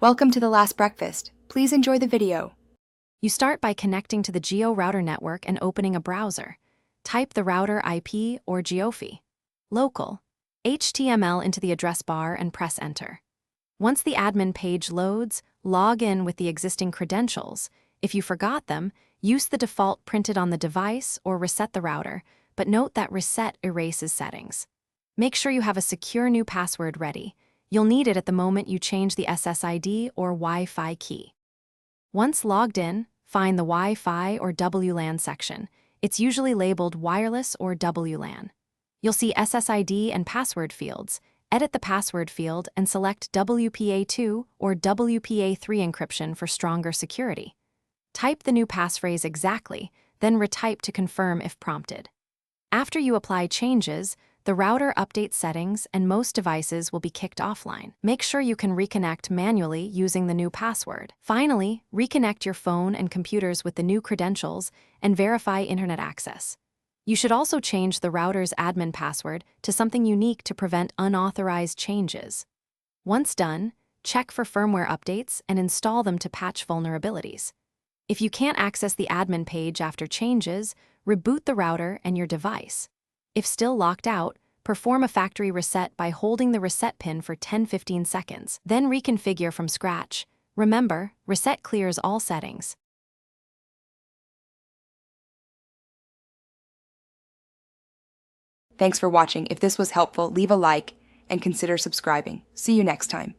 Welcome to the last breakfast. Please enjoy the video. You start by connecting to the Geo router network and opening a browser. Type the router IP or Geofy. Local. HTML into the address bar and press enter. Once the admin page loads, log in with the existing credentials. If you forgot them, use the default printed on the device or reset the router, but note that reset erases settings. Make sure you have a secure new password ready. You'll need it at the moment you change the SSID or Wi-Fi key. Once logged in, find the Wi-Fi or WLAN section. It's usually labeled wireless or WLAN. You'll see SSID and password fields. Edit the password field and select WPA2 or WPA3 encryption for stronger security. Type the new passphrase exactly, then retype to confirm if prompted. After you apply changes, the router updates settings and most devices will be kicked offline. Make sure you can reconnect manually using the new password. Finally, reconnect your phone and computers with the new credentials and verify internet access. You should also change the router's admin password to something unique to prevent unauthorized changes. Once done, check for firmware updates and install them to patch vulnerabilities. If you can't access the admin page after changes, reboot the router and your device. If still locked out, perform a factory reset by holding the reset pin for 10-15 seconds, then reconfigure from scratch. Remember, reset clears all settings. Thanks for watching. If this was helpful, leave a like and consider subscribing. See you next time.